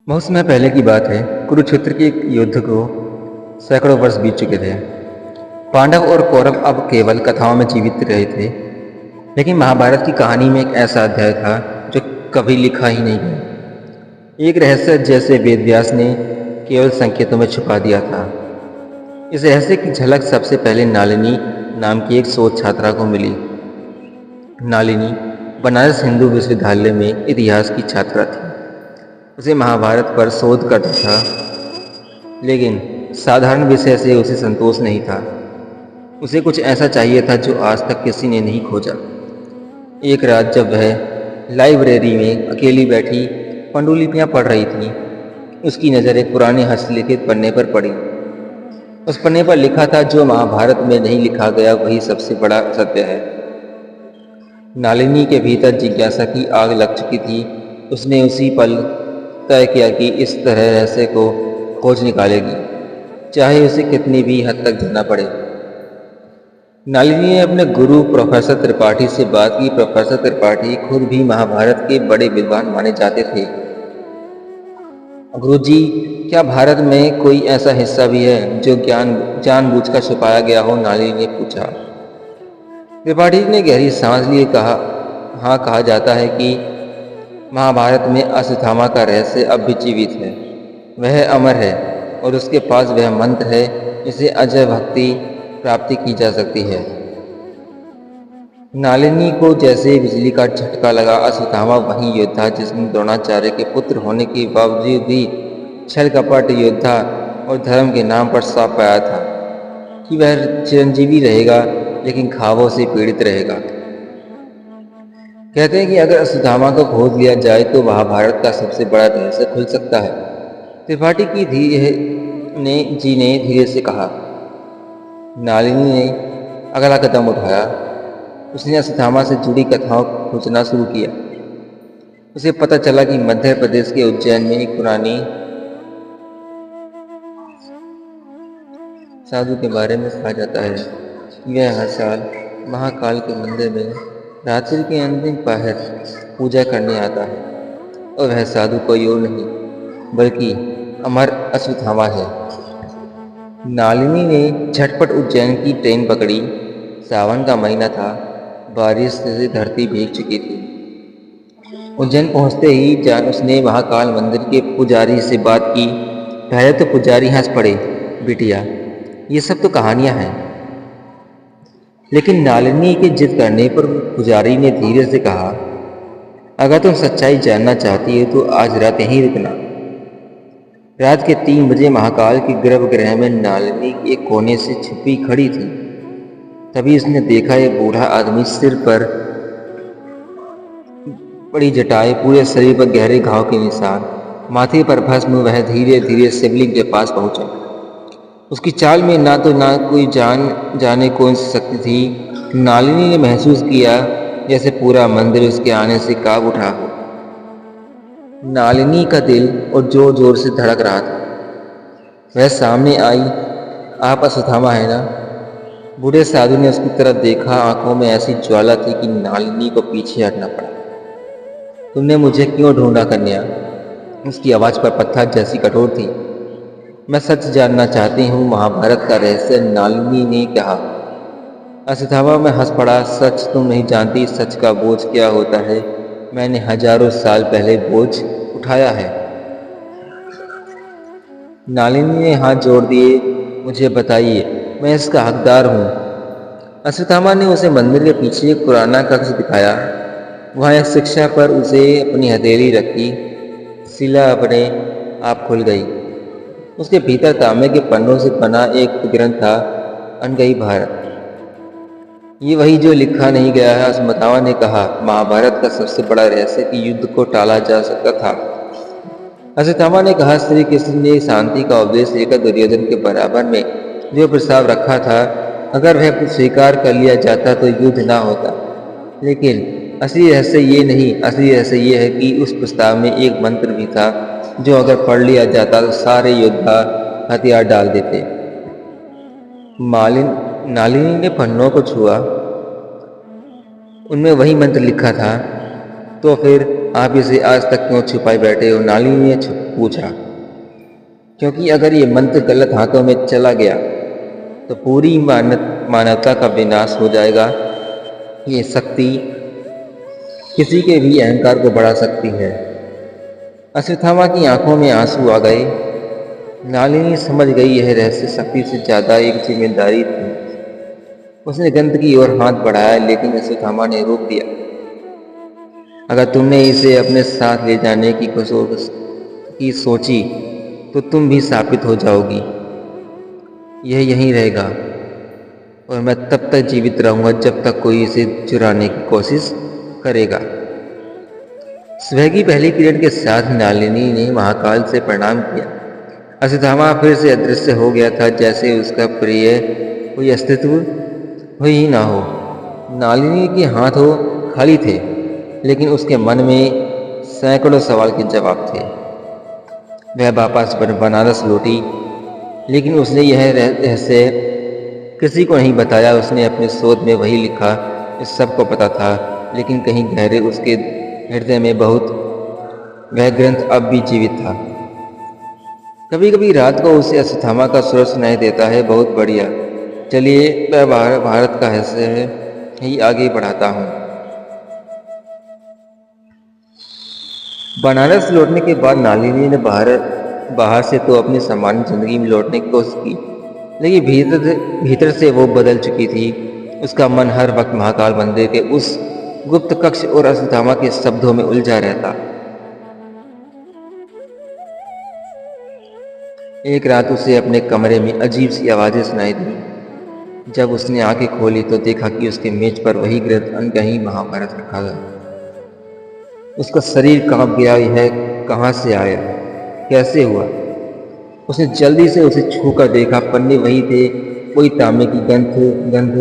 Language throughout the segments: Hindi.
बहुत समय पहले की बात है। कुरुक्षेत्र के एक युद्ध को सैकड़ों वर्ष बीत चुके थे। पांडव और कौरव अब केवल कथाओं में जीवित रहे थे, लेकिन महाभारत की कहानी में एक ऐसा अध्याय था जो कभी लिखा ही नहीं गया। एक रहस्य जैसे वेद व्यास ने केवल संकेतों में छुपा दिया था। इस रहस्य की झलक सबसे पहले नालिनी नाम की एक शोध छात्रा को मिली। नालिनी बनारस हिंदू विश्वविद्यालय में इतिहास की छात्रा थी। उसे महाभारत पर शोध करना था, लेकिन साधारण विषय से उसे संतोष नहीं था। उसे कुछ ऐसा चाहिए था जो आज तक किसी ने नहीं खोजा। एक रात जब वह लाइब्रेरी में अकेली बैठी पांडुलिपियां पढ़ रही थी, उसकी नज़र एक पुराने हस्तलिखित पन्ने पर पड़ी। उस पन्ने पर लिखा था, जो महाभारत में नहीं लिखा गया वही सबसे बड़ा सत्य है। नालिनी के भीतर जिज्ञासा की आग लग चुकी थी। उसने उसी पल तय किया कि इस तरह रहस्य को खोज निकालेगी, चाहे उसे कितनी भी हद तक जाना पड़े। नालिनी ने अपने गुरु प्रोफेसर त्रिपाठी से बात की। प्रोफेसर त्रिपाठी खुद भी महाभारत के बड़े विद्वान माने जाते थे। गुरुजी, क्या भारत में कोई ऐसा हिस्सा भी है जो जानबूझकर छुपाया गया हो? नालिनी ने पूछा। त्रिपाठी ने गहरी सांस लिए कहा, हाँ, कहा जाता है कि महाभारत में अश्वत्थामा का रहस्य अब भी जीवित है। वह अमर है और उसके पास वह मंत्र है जिसे अजय भक्ति प्राप्ति की जा सकती है। नालिनी को जैसे बिजली का झटका लगा। अश्वत्थामा वही योद्धा जिसने द्रोणाचार्य के पुत्र होने के बावजूद भी छल कपट योद्धा और धर्म के नाम पर श्राप पाया था कि वह चिरंजीवी रहेगा, लेकिन घावों से पीड़ित रहेगा। कहते हैं कि अगर अश्वत्थामा को खोज लिया जाए तो महाभारत का सबसे बड़ा रहस्य खुल सकता है। त्रिपाठी की जी ने धीरे से कहा। नालिनी ने अगला कदम उठाया। उसने अश्वत्थामा से जुड़ी कथाओं को खोजना शुरू किया। उसे पता चला कि मध्य प्रदेश के उज्जैन में एक पुरानी साधु के बारे में कहा जाता है। वह हर साल महाकाल के मंदिर में रात्रि के अंतिम पहर पूजा करने आता है, और वह साधु कोई और नहीं बल्कि अमर अश्वत्थामा है। नालिनी ने झटपट उज्जैन की ट्रेन पकड़ी। सावन का महीना था, बारिश से धरती भीग चुकी थी। उज्जैन पहुंचते ही उसने महाकाल मंदिर के पुजारी से बात की। पहले तो पुजारी हंस पड़े, बिटिया, ये सब तो कहानियां हैं। लेकिन नालिनी के जिद करने पर पुजारी ने धीरे से कहा, अगर तुम सच्चाई जानना चाहती हो तो आज रात यहीं रुकना। रात के 3 बजे महाकाल के गर्भगृह में नालिनी एक कोने से छुपी खड़ी थी। तभी उसने देखा, एक बूढ़ा आदमी, सिर पर बड़ी जटाएं, पूरे शरीर पर गहरे घाव के निशान, माथे पर भस्म। वह धीरे धीरे शिवलिंग के पास पहुंचा। उसकी चाल में ना कोई जाने कौन सी शक्ति थी। नालिनी ने महसूस किया जैसे पूरा मंदिर उसके आने से कांप उठा हो। नालिनी का दिल और जोर जोर से धड़क रहा था। वह सामने आई। आप अश्वत्थामा है ना? बूढ़े साधु ने उसकी तरफ देखा। आंखों में ऐसी ज्वाला थी कि नालिनी को पीछे हटना पड़ा। तुमने मुझे क्यों ढूंढा कन्या? उसकी आवाज पर पत्थर जैसी कठोर थी। मैं सच जानना चाहती हूँ, महाभारत का रहस्य, नालिनी ने कहा। अश्वत्थामा में हंस पड़ा। सच तुम नहीं जानती, सच का बोझ क्या होता है। मैंने हजारों साल पहले बोझ उठाया है। नालिनी ने हाथ जोड़ दिए। मुझे बताइए, मैं इसका हकदार हूँ। अश्वत्थामा ने उसे मंदिर के पीछे एक पुराना कक्ष दिखाया। वहाँ एक शिक्षा पर उसे अपनी हथेली रखी। शिला अपने आप खुल गई। उसके भीतर तांबे के पन्नों से बना एक ग्रंथ था, अनगई भारत। ये वही जो लिखा नहीं गया है, अश्वत्थामा ने कहा। महाभारत का सबसे बड़ा रहस्य कि युद्ध को टाला जा सकता था। अश्वत्थामा ने कहा, श्री कृष्ण ने शांति का उपदेश लेकर दुर्योधन के बराबर में जो प्रस्ताव रखा था, अगर वह स्वीकार कर लिया जाता तो युद्ध ना होता। लेकिन असली रहस्य ये नहीं। असली रहस्य ये है कि उस प्रस्ताव में एक मंत्र भी था जो अगर पढ़ लिया जाता तो सारे योद्धा हथियार डाल देते। नालिनी ने पन्नों को छुआ। उनमें वही मंत्र लिखा था। तो फिर आप इसे आज तक क्यों छुपाए बैठे हो? नलिनी ने पूछा। क्योंकि अगर ये मंत्र गलत हाथों में चला गया तो पूरी मानवता का विनाश हो जाएगा। ये शक्ति किसी के भी अहंकार को बढ़ा सकती है। अश्वत्थामा की आंखों में आंसू आ गए। नलिनी समझ गई यह रहस्य शक्ति से ज्यादा एक जिम्मेदारी थी। उसने ग्रंथ की ओर हाथ बढ़ाया, लेकिन अश्वत्थामा ने रोक दिया। अगर तुमने इसे अपने साथ ले जाने की सोची तो तुम भी शापित हो जाओगी। यह यहीं रहेगा और मैं तब तक जीवित रहूंगा जब तक कोई इसे चुराने की कोशिश करेगा। सुबह की पहली किरण के साथ नलिनी ने महाकाल से प्रणाम किया। अश्वत्थामा फिर से अदृश्य हो गया था, जैसे उसका प्रिय कोई अस्तित्व ही ना हो। नलिनी के हाथों खाली थे, लेकिन उसके मन में सैकड़ों सवाल के जवाब थे। वह वापस बनारस लौटी, लेकिन उसने यह रहस्य किसी को नहीं बताया। उसने अपने शोध में वही लिखा जो सबको पता था, लेकिन कहीं गहरे उसके हृदय में वह ग्रंथ अब भी जीवित था। कभी कभी रात को उसे अश्वत्थामा का स्वर सुनाई देता है। बहुत बढ़िया, चलिए मैं भारत का रहस्य ही आगे बढ़ाता हूँ। बनारस लौटने के बाद नलिनी ने बाहर से तो अपनी सामान्य जिंदगी में लौटने की कोशिश की, लेकिन भीतर से वो बदल चुकी थी। उसका मन हर वक्त महाकाल मंदिर के उस गुप्त कक्ष और अश्वत्थामा के शब्दों में उलझा रहता। एक रात उसे अपने कमरे में अजीब सी आवाजें सुनाई दी। जब उसने आंखें खोली तो देखा कि उसके मेज पर वही ग्रंथ अनकही महाभारत रखा गया। उसका शरीर कांप गया। यह कहाँ से आया, कैसे हुआ? उसने जल्दी से उसे छूकर देखा। पन्ने वही थे, कोई तांबे की गंध,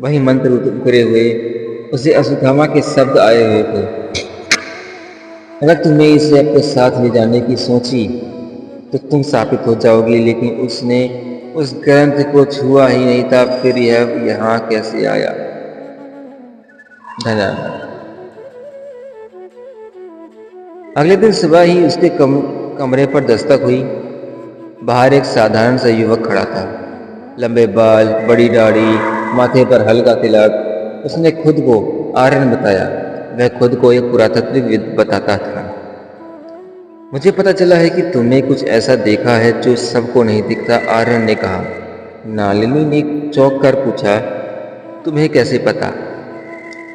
वही मंत्र उकरे हुए। उसे अश्वत्थामा के शब्द आए हुए थे। अगर तुम्हें इसे अपने साथ ले जाने की सोची तो तुम शापित हो जाओगी। लेकिन उसने उस ग्रंथ को छुआ ही नहीं था, फिर यह यहाँ कैसे आया? धन्यवाद। अगले दिन सुबह ही उसके कमरे पर दस्तक हुई। बाहर एक साधारण सा युवक खड़ा था। लंबे बाल, बड़ी दाढ़ी, माथे पर हल्का तिलक। उसने खुद को आर्यन बताया। वह खुद को एक पुरातत्वविद बताता था। मुझे पता चला है कि तुमने कुछ ऐसा देखा है जो सबको नहीं दिखता, आर्यन ने कहा। नलिनी ने चौंक कर पूछा, तुम्हें कैसे पता?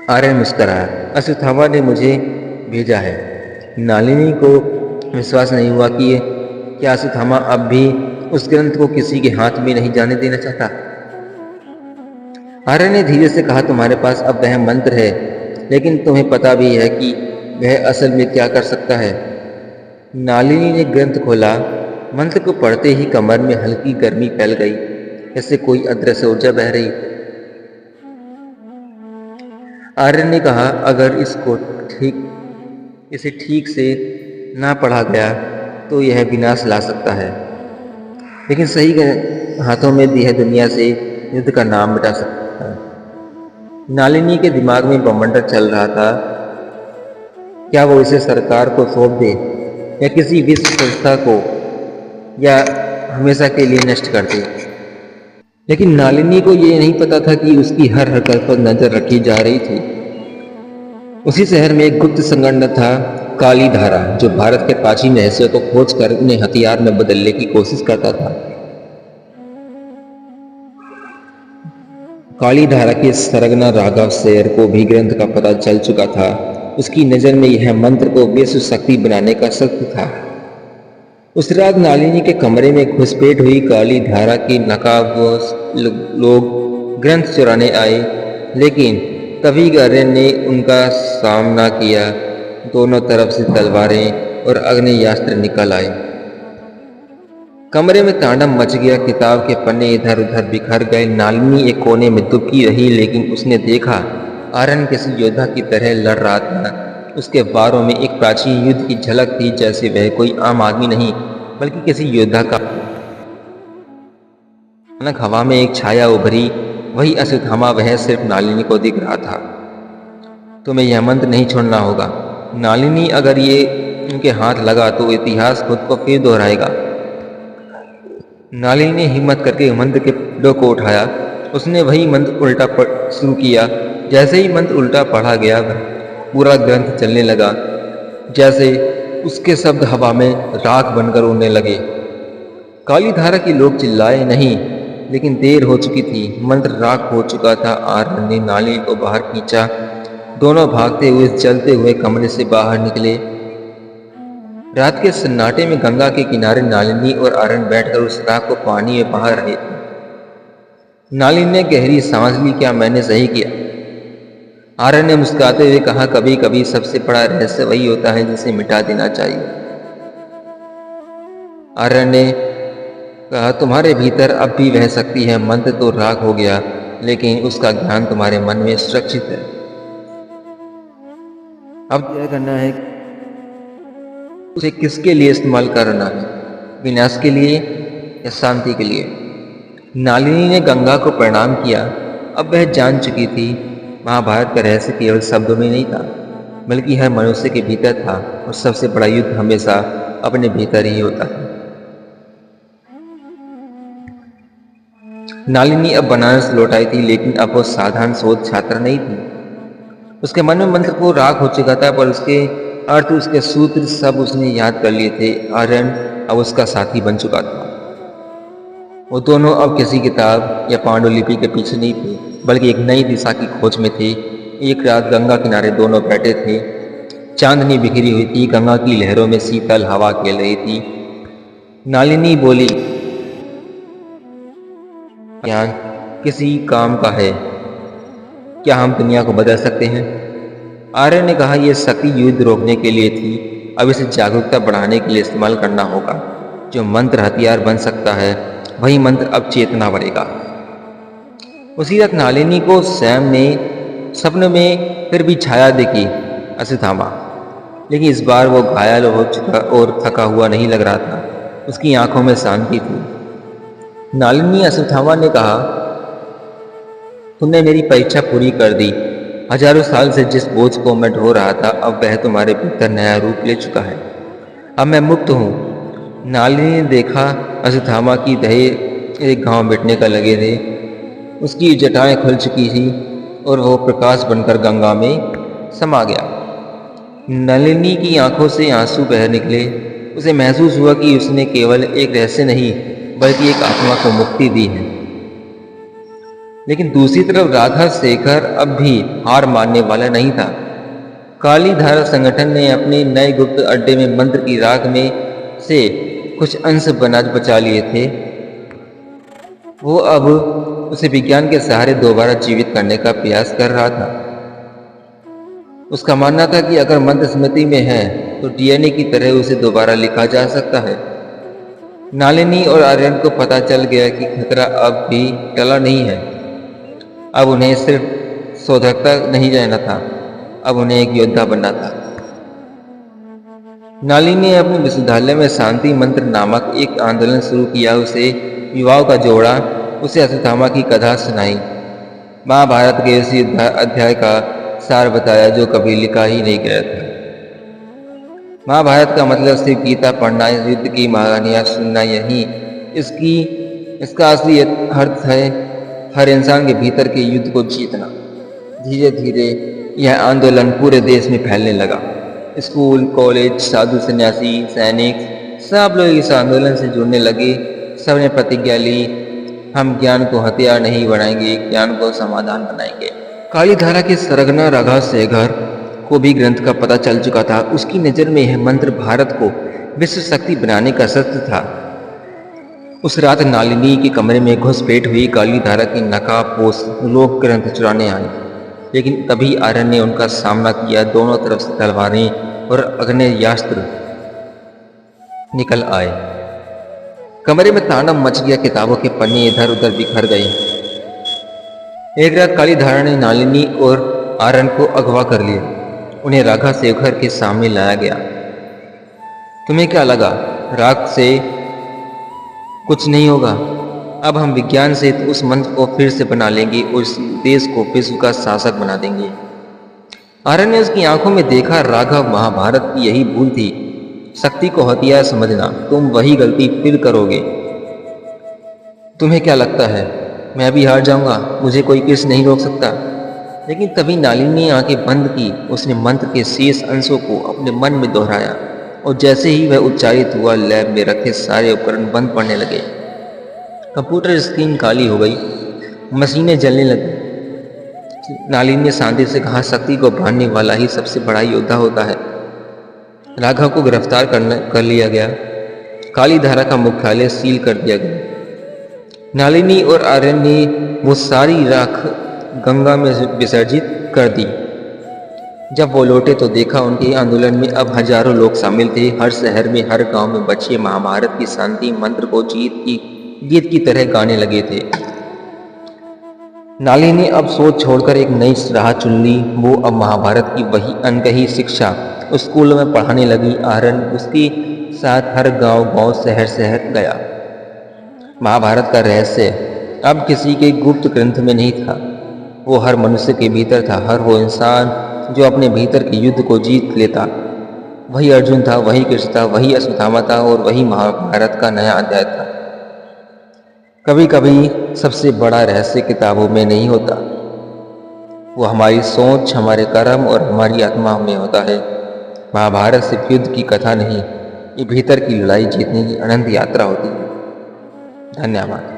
आर्यन मुस्कुराया। अश्वत्थामा ने मुझे भेजा है। नलिनी को विश्वास नहीं हुआ कि क्या अश्वत्थामा अब भी उस ग्रंथ को किसी के हाथ में नहीं जाने देना चाहता। आर्यन ने धीरे से कहा, तुम्हारे पास अब वह मंत्र है, लेकिन तुम्हें पता भी है कि वह असल में क्या कर सकता है। नलिनी ने ग्रंथ खोला। मंत्र को पढ़ते ही कमर में हल्की गर्मी फैल गई, जैसे कोई अदृश्य ऊर्जा बह रही। आर्यन ने कहा, अगर इसे ठीक से ना पढ़ा गया तो यह विनाश ला सकता है, लेकिन सही हाथों में यह दुनिया से युद्ध का नाम मिटा सकता है। नलिनी के दिमाग में बवंडर चल रहा था। क्या वो इसे सरकार को सौंप दे, या किसी विश्व संस्था को, या हमेशा के लिए नष्ट कर दे? लेकिन नलिनी को यह नहीं पता था कि उसकी हर हरकत पर नजर रखी जा रही थी। उसी शहर में एक गुप्त संगठन था, काली धारा, जो भारत के प्राचीन रहस्यों को खोज कर उन्हें हथियार में बदलने की कोशिश करता था। काली धारा के सरगना राघव शेर को भी ग्रंथ का पता चल चुका था। उसकी नजर में यह मंत्र को विश्व शक्ति बनाने का शक्ति था। उस रात नलिनी के कमरे में घुसपैठ हुई काली धारा के नकाबपोश लोग ग्रंथ चुराने आए, लेकिन तभी आर्यन ने उनका सामना किया। दोनों तरफ से तलवारें और अग्नेयास्त्र निकल आए। कमरे में तांडव मच गया। किताब के पन्ने इधर उधर बिखर गए। नलिनी एक कोने में दुबकी रही, लेकिन उसने देखा आर्यन किसी योद्धा की तरह लड़ रहा था। उसके बारों में एक प्राचीन युद्ध की झलक थी, जैसे वह कोई आम आदमी नहीं बल्कि किसी योद्धा का। अचानक हवा में एक छाया उभरी। वही अश्वत्थामा, वह सिर्फ नलिनी को दिख रहा था। तुम्हें यह मंत्र नहीं छोड़ना होगा, नालिनी अगर ये उनके हाथ लगा तो इतिहास खुद को फिर दोहराएगा। नालिनी ने हिम्मत करके मंत्र के पीड़ों को उठाया। उसने वही मंत्र उल्टा शुरू किया। जैसे ही मंत्र उल्टा पढ़ा गया पूरा ग्रंथ चलने लगा, जैसे उसके शब्द हवा में राख बनकर उड़ने लगे। काली धारा के लोग चिल्लाए नहीं, लेकिन देर हो चुकी थी। मंत्र राख हो चुका था। आर्यन ने नालिनी को बाहर खींचा। दोनों भागते हुए जलते हुए कमरे से बाहर निकले। रात के सन्नाटे में गंगा के किनारे नालिनी और आर्यन बैठकर उस राख को पानी में बहा रहे थे। नालिनी ने गहरी सांस ली। क्या मैंने सही किया? आर्यन ने मुस्कुराते हुए कहा, कभी कभी सबसे बड़ा रहस्य वही होता है जिसे मिटा देना चाहिए। आर्यन ने कहा, तुम्हारे भीतर अब भी बह सकती है। मंत्र तो राख हो गया, लेकिन उसका ज्ञान तुम्हारे मन में सुरक्षित है। अब तय करना है उसे किसके लिए इस्तेमाल करना है, विनाश के लिए या शांति के लिए। नालिनी ने गंगा को प्रणाम किया। अब वह जान चुकी थी महाभारत का रहस्य केवल शब्दों में नहीं था, बल्कि हर मनुष्य के भीतर था। और सबसे बड़ा युद्ध हमेशा अपने भीतर ही होता है। नालिनी अब बनारस लौट आई थी, लेकिन अब वो साधारण शोध छात्रा नहीं थी। उसके मन में मंत्र को राख हो चुका था, पर उसके अर्थ, उसके सूत्र सब उसने याद कर लिए थे। आर्यन अब उसका साथी बन चुका था। वो दोनों अब किसी किताब या पांडुलिपि के पीछे नहीं थे, बल्कि एक नई दिशा की खोज में थे। एक रात गंगा किनारे दोनों बैठे थे। चांदनी बिखरी हुई थी। गंगा की लहरों में शीतल हवा खेल रही थी। नालिनी बोली, ज्ञान किसी काम का है। क्या हम दुनिया को बदल सकते हैं? आर्यन ने कहा, यह शक्ति युद्ध रोकने के लिए थी। अब इसे जागरूकता बढ़ाने के लिए इस्तेमाल करना होगा। जो मंत्र हथियार बन सकता है, वही मंत्र अब चेतना बनेगा। उसी रात नालिनी को सैम ने सपने में फिर भी छाया देखी, अश्वत्थामा। लेकिन इस बार वो घायल हो चुका और थका हुआ नहीं लग रहा था। उसकी आंखों में शांति थी। नालिनी अश्वत्थामा ने कहा, तुमने मेरी परीक्षा पूरी कर दी। हजारों साल से जिस बोझ को मैं ढो रहा था, अब वह तुम्हारे भीतर नया रूप ले चुका है। अब मैं मुक्त हूँ। नालिनी ने देखा अश्वत्थामा की दहे एक घाव मिटने का लगे थे। उसकी जटाएं खुल चुकी थी और वो प्रकाश बनकर गंगा में समा गया। नलिनी की आंखों से आंसू बह निकले। उसे महसूस हुआ कि उसने केवल एक रहस्य नहीं, बल्कि एक आत्मा को मुक्ति दी है। लेकिन दूसरी तरफ राधा शेखर अब भी हार मानने वाला नहीं था। काली धारा संगठन ने अपने नए गुप्त अड्डे में मंत्र की राख में से कुछ अंश बचा लिए थे। वो अब उसे विज्ञान के सहारे दोबारा जीवित करने का प्रयास कर रहा था। उसका मानना था कि अगर मंत्र स्मृति में है तो डीएनए की तरह उसे दोबारा लिखा जा सकता है। नालिनी और आर्यन को पता चल गया कि खतरा अब भी टला नहीं है। अब उन्हें सिर्फ शोधकता नहीं रहना था, अब उन्हें एक योद्धा बनना था। नालिनी ने अपने विश्वविद्यालय में शांति मंत्र नामक एक आंदोलन शुरू किया। उसे युवाओं का जोड़ा, उसे अश्वत्थामा की कथा सुनाई, महाभारत के उसी अध्याय का सार बताया जो कभी लिखा ही नहीं गया था। महाभारत का मतलब सिर्फ गीता पढ़ना, युद्ध की कहानियां सुनना यही इसका असली अर्थ है हर इंसान के भीतर के युद्ध को जीतना। धीरे धीरे यह आंदोलन पूरे देश में फैलने लगा। स्कूल, कॉलेज, साधु, सन्यासी, सैनिक सब लोग इस आंदोलन से जुड़ने लगे। सबने प्रतिज्ञा ली, हम ज्ञान को हथियार नहीं बनाएंगे, ज्ञान को समाधान बनाएंगे। काली धारा के सरगना राधा शेखर को भी ग्रंथ का पता चल चुका था। उसकी नज़र में यह मंत्र भारत को विश्व शक्ति बनाने का शस्त्र था। उस रात नालिनी के कमरे में घुसपैठ हुई काली धारा की नकाबपोश लोग ग्रंथ चुराने आए। लेकिन तभी आर्यन ने उनका सामना किया। दोनों तरफ से तलवारें और आग्नेयास्त्र निकल आए। कमरे में तांडव मच गया। किताबों के पन्ने इधर उधर बिखर गए। एक रात काली धारा ने नालिनी और आर्यन को अगवा कर लिया। उन्हें राधा शेखर के सामने लाया गया। तुम्हें क्या लगा राख से कुछ नहीं होगा? अब हम विज्ञान से उस मंत्र को फिर से बना लेंगे और इस देश को विश्व का शासक बना देंगे। आर्यन ने उसकी आंखों में देखा, राघव, महाभारत की यही भूल थी, शक्ति को हथियार समझना। तुम वही गलती फिर करोगे। तुम्हें क्या लगता है मैं भी हार जाऊंगा? मुझे कोई किस नहीं रोक सकता। लेकिन तभी नालिनी ने आंखें बंद की। उसने मंत्र के शेष अंशों को अपने मन में दोहराया और जैसे ही वह उच्चारित हुआ, लैब में रखे सारे उपकरण बंद पड़ने लगे। कंप्यूटर स्क्रीन काली हो गई, मशीनें जलने लगी। नालिनी ने शांति से कहा, शक्ति को बांधने वाला ही सबसे बड़ा योद्धा होता है। राघव को गिरफ्तार कर लिया गया। काली धारा का मुख्यालय सील कर दिया गया। नालिनी और आर्यन ने वो सारी राख गंगा में विसर्जित कर दी। जब वो लौटे तो देखा उनके आंदोलन में अब हजारों लोग शामिल थे। हर शहर में, हर गांव में बच्चे महाभारत की शांति मंत्र को गीत की तरह गाने लगे थे। नालिनी ने अब सोच छोड़कर एक नई राह चुन ली। वो अब महाभारत की वही अनकही शिक्षा स्कूलों में पढ़ाने लगी। आर्यन उसके साथ हर गांव शहर शहर गया। महाभारत का रहस्य अब किसी के गुप्त ग्रंथ में नहीं था, वो हर मनुष्य के भीतर था। हर वो इंसान जो अपने भीतर के युद्ध को जीत लेता, वही अर्जुन था, वही कृष्ण था, वही अश्वत्थामा था और वही महाभारत का नया अध्याय था। कभी कभी सबसे बड़ा रहस्य किताबों में नहीं होता, वो हमारी सोच, हमारे कर्म और हमारी आत्मा में होता है। महाभारत सिर्फ युद्ध की कथा नहीं, ये भीतर की लड़ाई जीतने की अनंत यात्रा होती है। धन्यवाद।